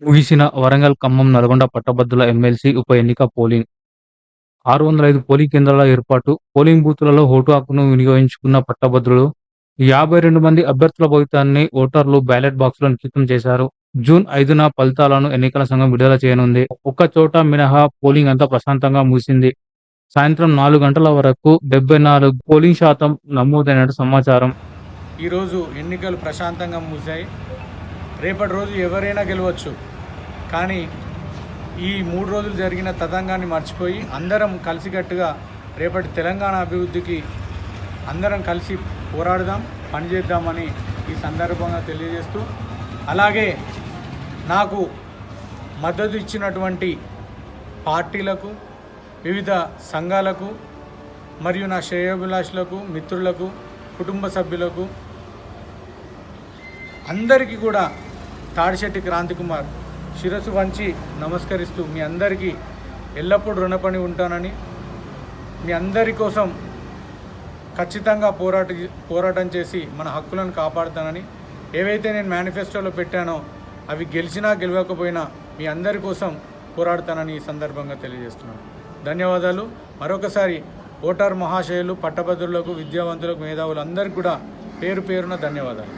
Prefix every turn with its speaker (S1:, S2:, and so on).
S1: ముగిసిన వరంగల్, ఖమ్మం, నల్గొండ పట్టభద్రుల ఎమ్మెల్సీ ఉప ఎన్నిక పోలింగ్ 605 పోలింగ్ కేంద్రాల ఏర్పాటు. పోలింగ్ బూతులలో ఓటు హక్కును వినియోగించుకున్న పట్టభద్రులు 52 మంది అభ్యర్థుల భవితవ్యాన్ని ఓటర్లు బ్యాలెట్ బాక్సులో నిక్షిప్తం చేశారు. జూన్ 5న ఫలితాలను ఎన్నికల సంఘం విడుదల చేయనుంది. ఒక్క చోట మినహా పోలింగ్ అంతా ప్రశాంతంగా ముగిసింది. సాయంత్రం 4 గంటల వరకు 74 పోలింగ్ శాతం నమోదైనట్టు సమాచారం.
S2: ఈరోజు ఎన్నికలు ప్రశాంతంగా ముగిశాయి. రేపటి రోజు ఎవరైనా గెలవచ్చు, కానీ ఈ 3 రోజులు జరిగిన తతంగాన్ని మర్చిపోయి అందరం కలిసికట్టుగా రేపటి తెలంగాణ అభివృద్ధికి అందరం కలిసి పోరాడదాం, పనిచేద్దామని ఈ సందర్భంగా తెలియజేస్తూ, అలాగే నాకు మద్దతు ఇచ్చినటువంటి పార్టీలకు, వివిధ సంఘాలకు మరియు నా శ్రేయోభిలాషులకు, మిత్రులకు, కుటుంబ సభ్యులకు అందరికీ కూడా తాడిశెట్టి క్రాంతికుమార్ శిరస్సు వంచి నమస్కరిస్తూ మీ అందరికీ ఎల్లప్పుడూ రుణపడి ఉంటానని, మీ అందరి కోసం ఖచ్చితంగా పోరాటం చేసి మన హక్కులను కాపాడుతానని, ఏవైతే నేను మేనిఫెస్టోలో పెట్టానో అవి గెలిచినా గెలవకపోయినా మీ అందరి కోసం పోరాడతానని ఈ సందర్భంగా తెలియజేస్తున్నాను. ధన్యవాదాలు. మరొకసారి ఓటర్ మహాశయులు, పట్టభద్రులకు, విద్యావంతులకు, మేధావులు అందరికీ కూడా పేరు పేరున ధన్యవాదాలు.